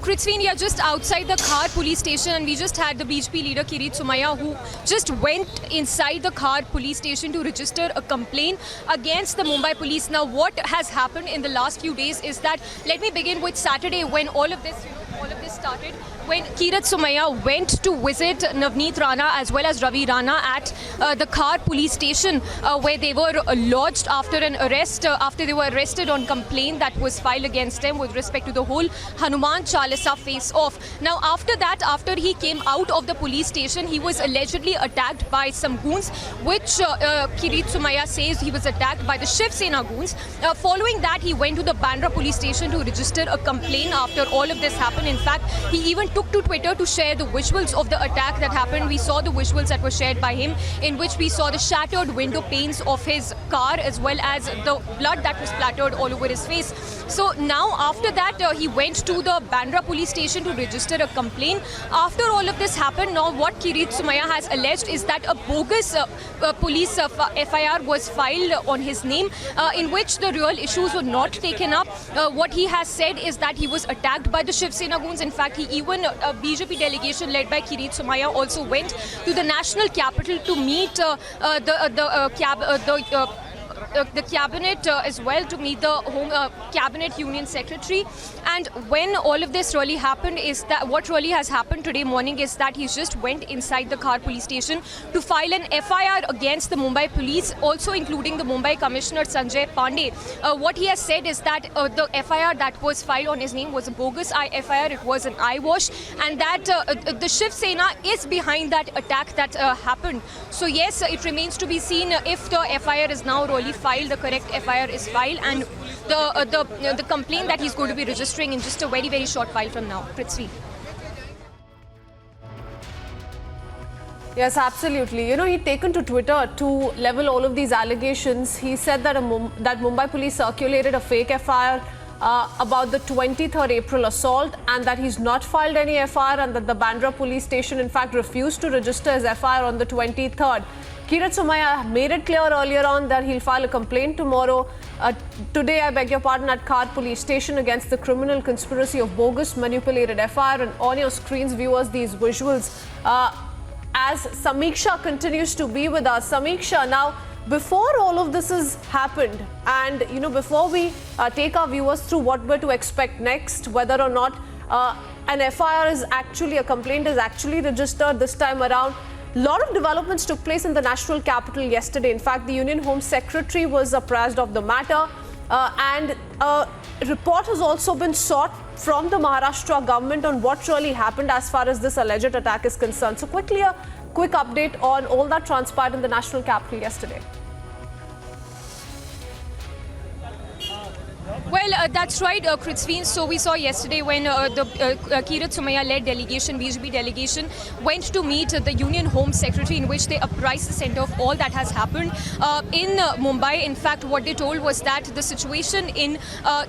Kritsveen, we are just outside the Khar police station, and we just had the BJP leader Kirit Somaiya, who just went inside the Khar police station to register a complaint against the Mumbai police. Now, what has happened in the last few days is that, let me begin with Saturday, when all of this started, when Kirit Somaiya went to visit Navneet Rana as well as Ravi Rana at the Khar police station, where they were lodged after an arrest, after they were arrested on complaint that was filed against them with respect to the whole Hanuman Chalisa face-off. Now, after that, after he came out of the police station, he was allegedly attacked by some goons, which Kirit Somaiya says he was attacked by the Shiv Sena goons. Following that, he went to the Bandra police station to register a complaint after all of this happened. In fact, he even took to Twitter to share the visuals of the attack that happened. We saw the visuals that were shared by him, in which we saw the shattered window panes of his car as well as the blood that was splattered all over his face. So now, after that, he went to the Bandra police station to register a complaint. After all of this happened, now what Kirit Somaiya has alleged is that a bogus police FIR was filed on his name, in which the real issues were not taken up. What he has said is that he was attacked by the Shiv Sena goons. In fact, he even a BJP delegation led by Kirit Somaiya also went to the national capital to meet the cabinet as well, to meet the home cabinet union secretary. And when all of this really happened, is that what really has happened today morning is that he just went inside the Khar police station to file an FIR against the Mumbai police, also including the Mumbai Commissioner Sanjay Pandey. What he has said is that the FIR that was filed on his name was a bogus FIR, it was an eyewash, and that the Shiv Sena is behind that attack that happened. So yes, it remains to be seen if the FIR is now really filed, the correct FIR is filed, and the complaint that he's going to be registering in just a very, very short while from now. Prithvi. Yes, absolutely. You know, he'd taken to Twitter to level all of these allegations. He said that that Mumbai police circulated a fake FIR about the 23rd April assault, and that he's not filed any FIR, and that the Bandra police station in fact refused to register his FIR on the 23rd. Kirit Somaiya made it clear earlier on that he'll file a complaint tomorrow. Today, I beg your pardon, at Khar police station against the criminal conspiracy of bogus manipulated FIR. And on your screens, viewers, these visuals as Samiksha continues to be with us. Samiksha, now, before all of this has happened, and you know, before we take our viewers through what we're to expect next, whether or not an FIR is actually, a complaint is actually registered this time around, a lot of developments took place in the national capital yesterday. In fact, the Union Home Secretary was apprised of the matter, and a report has also been sought from the Maharashtra government on what really happened as far as this alleged attack is concerned. So quickly, a quick update on all that transpired in the national capital yesterday. Well, that's right, Kritsveen. So we saw yesterday when the Kirit Somaiya-led delegation, BJP delegation, went to meet the Union Home Secretary, in which they apprised the centre of all that has happened in Mumbai. In fact, what they told was that the situation in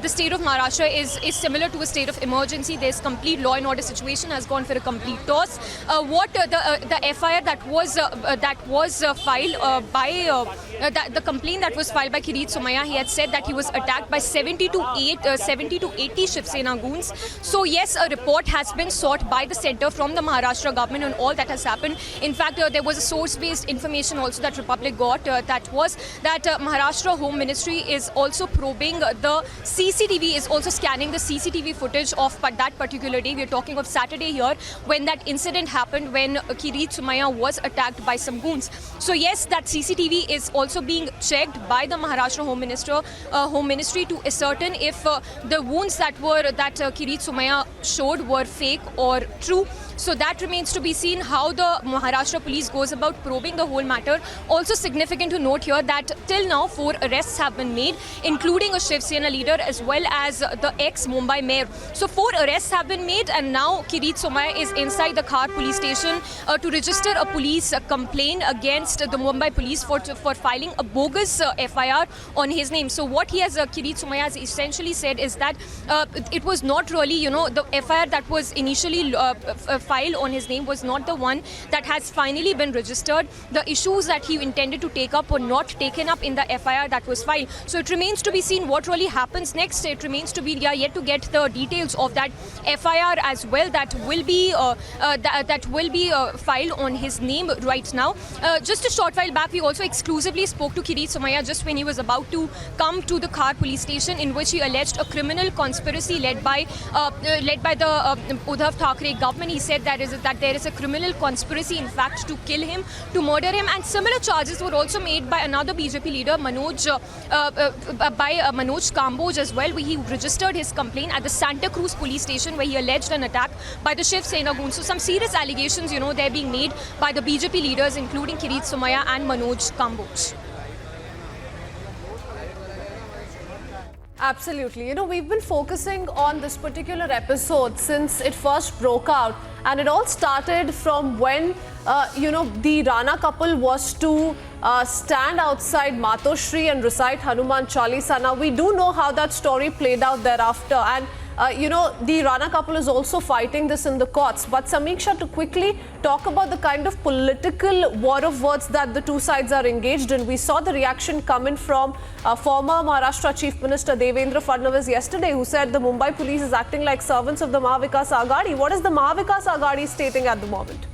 the state of Maharashtra is similar to a state of emergency. There's complete law and order situation has gone for a complete toss. What the FIR that was filed by the complaint that was filed by Kirit Somaiya, he had said that he was attacked by 70 to 80 Shiv Sena goons. So yes, a report has been sought by the centre from the Maharashtra government on all that has happened. In fact, there was a source-based information also that Republic got, that was that Maharashtra Home Ministry is also probing the CCTV, is also scanning the CCTV footage of that particular day. We are talking of Saturday here, when that incident happened, when Kirit Somaiya was attacked by some goons. So yes, that CCTV is also being checked by the Maharashtra Home Ministry to ascertain if the wounds that Kirit Somaiya showed were fake or true. So that remains to be seen how the Maharashtra police goes about probing the whole matter. Also significant to note here that till now 4 arrests have been made, including a Shiv Sena leader as well as the ex-Mumbai mayor. So 4 arrests have been made, and now Kirit Somaiya is inside the Khar police station to register a police complaint against the Mumbai police for filing a bogus FIR on his name. So what he has, Kirit Somaiya has essentially said is that it was not really, the FIR that was initially filed on his name was not the one that has finally been registered. The issues that he intended to take up were not taken up in the FIR that was filed. So it remains to be seen what really happens next. It remains to be yet to get the details of that FIR as well that will be filed on his name right now. Just a short while back, we also exclusively spoke to Kirit Somaiya just when he was about to come to the Khar police station, in which he alleged a criminal conspiracy led by the Uddhav Thackeray government. He said that there is a criminal conspiracy, in fact, to kill him, to murder him, and similar charges were also made by another BJP leader, Manoj Kamboj as well, where he registered his complaint at the Santa Cruz police station, where he alleged an attack by the Shiv Sena goons. So some serious allegations, they're being made by the BJP leaders, including Kirit Somaiya and Manoj Kamboj. Absolutely. We've been focusing on this particular episode since it first broke out, and it all started from when, the Rana couple was to stand outside Matoshri and recite Hanuman Chalisa. Now, we do know how that story played out thereafter, and the Rana couple is also fighting this in the courts. But Samiksha, to quickly talk about the kind of political war of words that the two sides are engaged in, we saw the reaction coming from former Maharashtra Chief Minister Devendra Fadnavis yesterday, who said the Mumbai police is acting like servants of the Mahavikas Aghadi. What is the Mahavikas Aghadi stating at the moment?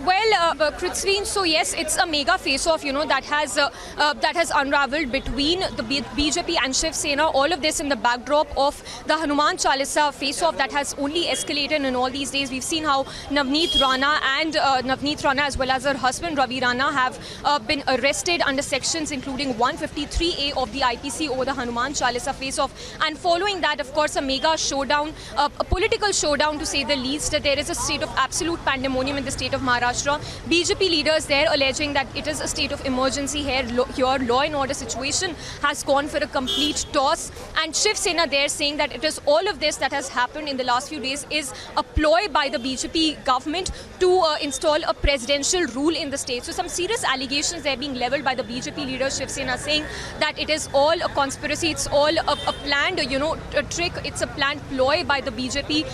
Well, Kritsveen, so yes, it's a mega face-off, that has unraveled between the BJP and Shiv Sena. All of this in the backdrop of the Hanuman Chalisa face-off that has only escalated in all these days. We've seen how Navneet Rana as well as her husband Ravi Rana have been arrested under sections including 153A of the IPC over the Hanuman Chalisa face-off. And following that, of course, a mega showdown, a political showdown to say the least. There is a state of absolute pandemonium in the state of Maharashtra. BJP leaders there alleging that it is a state of emergency here. Law and order situation has gone for a complete toss. And Shiv Sena there saying that it is all of this that has happened in the last few days is a ploy by the BJP government to install a presidential rule in the state. So some serious allegations there being leveled by the BJP leader Shiv Sena, saying that it is all a conspiracy, it's all a planned, a trick, it's a planned ploy by the BJP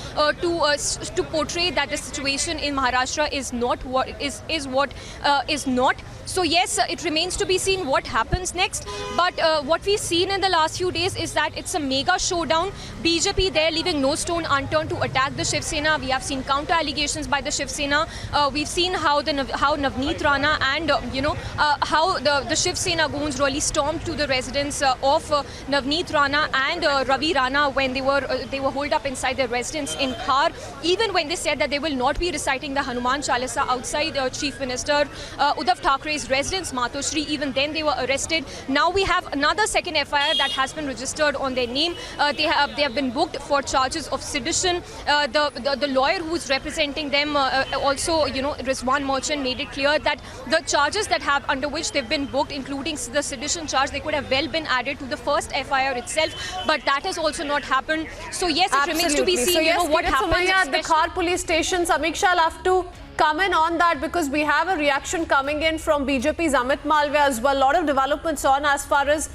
to portray that the situation in Maharashtra is not what is not. So yes, it remains to be seen what happens next. But what we've seen in the last few days is that it's a mega showdown. BJP there leaving no stone unturned to attack the Shiv Sena. We have seen counter allegations by the Shiv Sena. We've seen how Navneet Rana and how the Shiv Sena goons really stormed to the residence of Navneet Rana and Ravi Rana when they were holed up inside their residence in Khar. Even when they said that they will not be reciting the Hanuman Chalisa outside Chief Minister Uddhav Thackeray's residence, Matoshri, even then they were arrested. Now we have another second FIR that has been registered on their name. They have been booked for charges of sedition. The lawyer who's representing them also, Rizwan Merchant, made it clear that the charges that have under which they've been booked, including the sedition charge, they could have well been added to the first FIR itself, but that has also not happened. So yes, it remains to be seen, so yes, what happens. Somaiya at the Khar police station. Samiksha, I'll have to come in on that because we have a reaction coming in from BJP's Amit Malviya as well. A lot of developments on as far as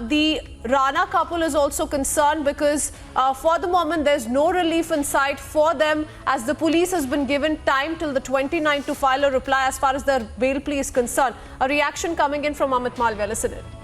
the Rana couple is also concerned, because for the moment there's no relief in sight for them, as the police has been given time till the 29th to file a reply as far as their bail plea is concerned. A reaction coming in from Amit Malviya. Listen in.